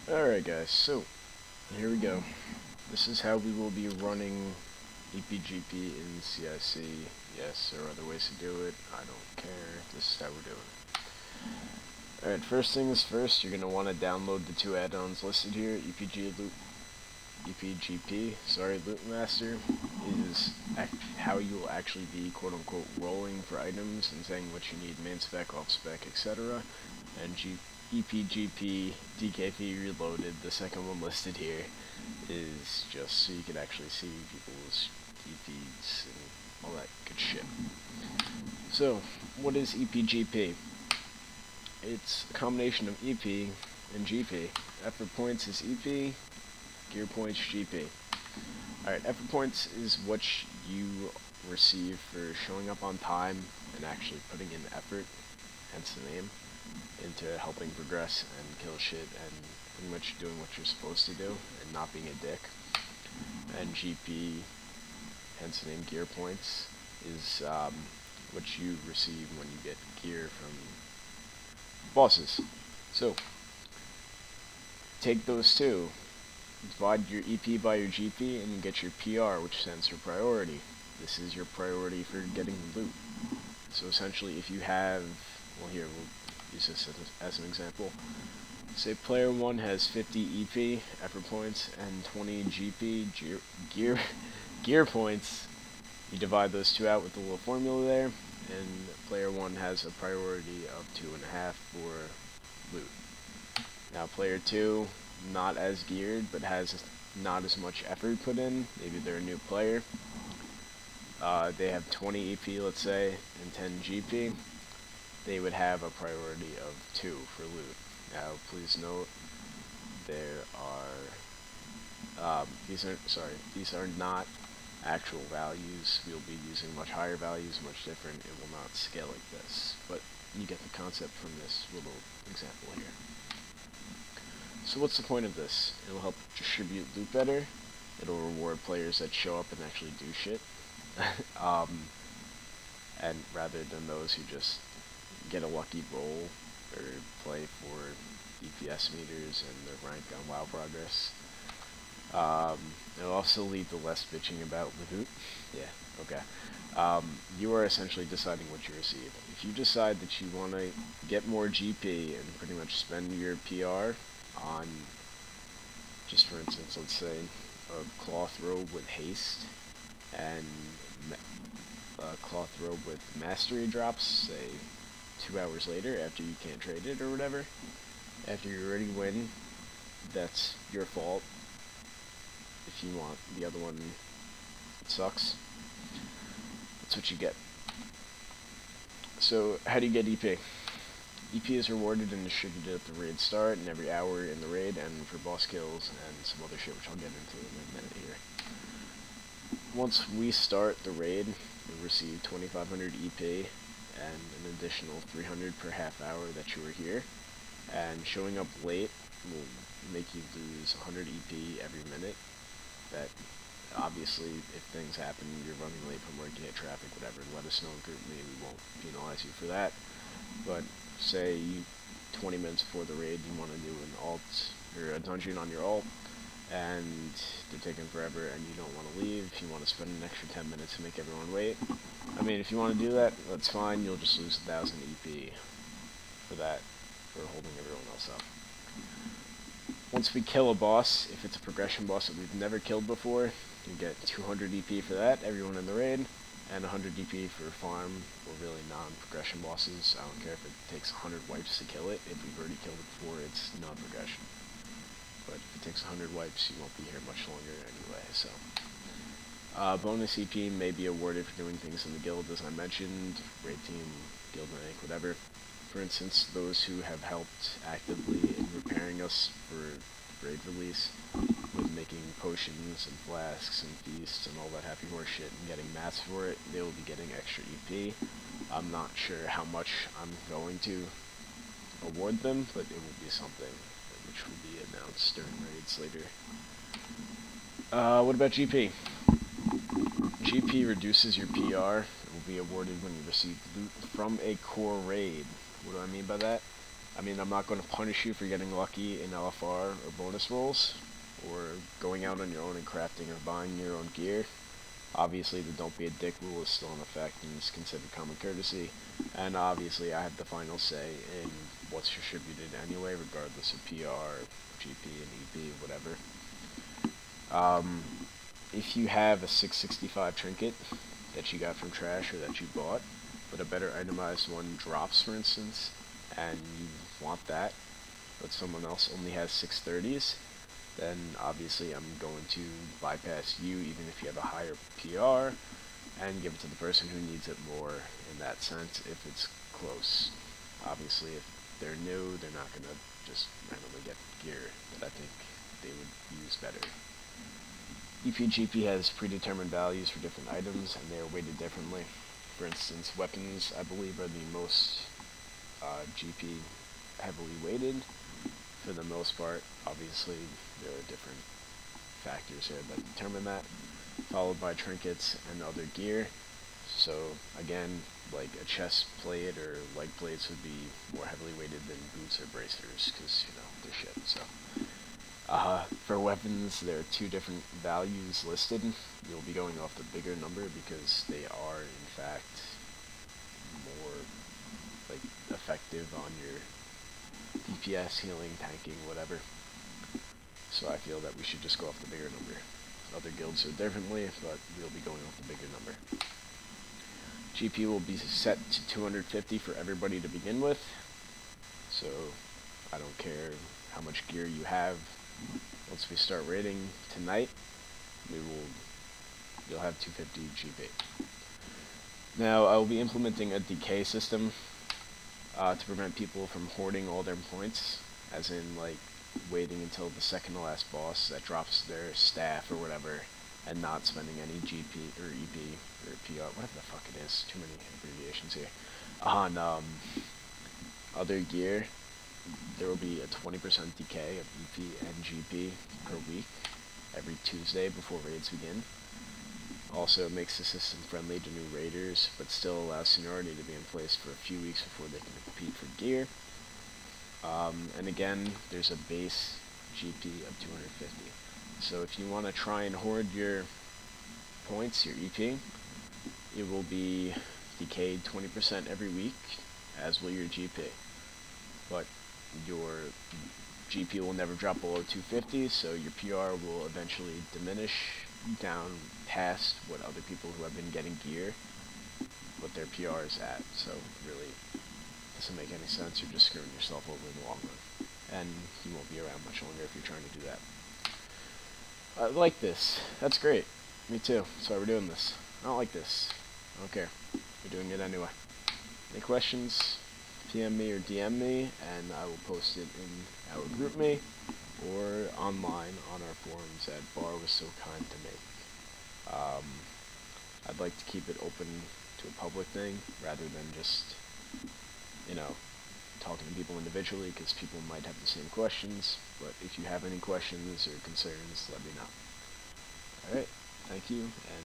Alright guys, so here we go. This is how we will be running EPGP in CiC. Yes, there are other ways to do it. I don't care. This is how we're doing it. Alright, first things first, you're going to want to download the two add-ons listed here. EPGP, Lootmaster, is how you will actually be quote-unquote rolling for items and saying what you need, main spec, off spec, etc. And EPGP DKP Reloaded, the second one listed here, is just so you can actually see people's DPs and all that good shit. So, what is EPGP? It's a combination of EP and GP. Effort points is EP, gear points GP. Alright, effort points is what you receive for showing up on time and actually putting in effort, hence the name, into helping progress and kill shit and pretty much doing what you're supposed to do and not being a dick. And GP, hence the name gear points, is what you receive when you get gear from bosses. So, take those two, divide your EP by your GP, and you get your PR, which stands for priority. This is your priority for getting loot. So essentially, if you have, well here, we'll use this as an example. Say player 1 has 50 EP, effort points, and 20 GP, gear points. You divide those two out with the little formula there, and player 1 has a priority of 2.5 for loot. Now player 2, not as geared, but has not as much effort put in, maybe they're a new player. They have 20 EP, let's say, and 10 GP. They would have a priority of 2 for loot. Now, please note, there are, these are not actual values. We'll be using much higher values, much different. It will not scale like this, but you get the concept from this little example here. So what's the point of this? It'll help distribute loot better. It'll reward players that show up and actually do shit. And rather than those who just get a lucky roll or play for DPS meters and their rank on WoW progress. It'll also lead to less bitching about loot. Yeah, okay. You are essentially deciding what you receive. If you decide that you want to get more GP and pretty much spend your PR on, just for instance, let's say, a cloth robe with haste and a cloth robe with mastery drops, say 2 hours later after you can't trade it or whatever, after you already win, that's your fault. If you want the other one, it sucks. That's what you get. So how do you get EP? EP is rewarded and distributed at the raid start and every hour in the raid, and for boss kills and some other shit which I'll get into in a minute here. Once we start the raid, we receive 2,500 EP and an additional 300 per half hour that you were here. And showing up late will make you lose 100 EP every minute. That, obviously, if things happen, you're running late from work, you hit traffic, whatever, let us know in group me, we won't penalize you for that. But say 20 minutes before the raid you want to do an alt, or a dungeon on your alt, and they're taking forever and you don't want to leave, you want to spend an extra 10 minutes to make everyone wait. I mean, if you want to do that, that's fine, you'll just lose 1,000 EP for that, for holding everyone else up. Once we kill a boss, if it's a progression boss that we've never killed before, you get 200 EP for that, everyone in the raid, and 100 EP for farm, or really non-progression bosses. I don't care if it takes 100 wipes to kill it. If we've already killed it before, it's non-progression. But if it takes 100 wipes, you won't be here much longer anyway, so. Bonus EP may be awarded for doing things in the guild, as I mentioned, raid team, guild rank, whatever. For instance, those who have helped actively in repairing us for raid release, with making potions and flasks and feasts and all that happy horse shit and getting mats for it, they will be getting extra EP. I'm not sure how much I'm going to award them, but it will be something which will be announced during raids later. What about GP? GP reduces your PR. It will be awarded when you receive loot from a core raid. What do I mean by that? I mean, I'm not going to punish you for getting lucky in LFR or bonus rolls, or going out on your own and crafting or buying your own gear. Obviously, the don't be a dick rule is still in effect and is considered common courtesy, and obviously I have the final say in what's distributed anyway, regardless of PR, GP, and EP, whatever. If you have a 665 trinket that you got from trash or that you bought, but a better itemized one drops, for instance, and you want that, but someone else only has 630s, then obviously I'm going to bypass you even if you have a higher PR and give it to the person who needs it more in that sense if it's close. Obviously if they're new, they're not going to just randomly get gear that I think they would use better. EPGP has predetermined values for different items and they are weighted differently. For instance, weapons I believe are the most GP heavily weighted for the most part. Obviously there are different factors here that determine that, followed by trinkets and other gear. So again, like a chest plate or leg plates would be more heavily weighted than boots or bracers because, you know, they're shit. So for weapons, there are two different values listed. You'll be going off the bigger number because they are in fact more like effective on your DPS, healing, tanking, whatever. So I feel that we should just go off the bigger number. Other guilds do differently, but we'll be going off the bigger number. GP will be set to 250 for everybody to begin with. So I don't care how much gear you have. Once we start raiding tonight, you'll have 250 GP. Now I will be implementing a decay system to prevent people from hoarding all their points, as in like waiting until the second to last boss that drops their staff or whatever, and not spending any GP or EP or PR, whatever the fuck it is, too many abbreviations here, on other gear. There will be a 20% decay of EP and GP per week, every Tuesday before raids begin. Also makes the system friendly to new raiders, but still allows seniority to be in place for a few weeks before they can compete for gear. And again, there's a base GP of 250. So if you want to try and hoard your points, your EP, it will be decayed 20% every week, as will your GP. But your GP will never drop below 250, so your PR will eventually diminish down past what other people who have been getting gear, what their PR is at. So really doesn't make any sense. You're just screwing yourself over in the long run, and you won't be around much longer if you're trying to do that. I like this. That's great. Me too. That's why we're doing this. I don't like this. I don't care. We're doing it anyway. Any questions? PM me or DM me, and I will post it in our group me or online on our forums that Bar was so kind to make. I'd like to keep it open to a public thing rather than just, you know, talking to people individually, because people might have the same questions. But if you have any questions or concerns, let me know. Alright, thank you, and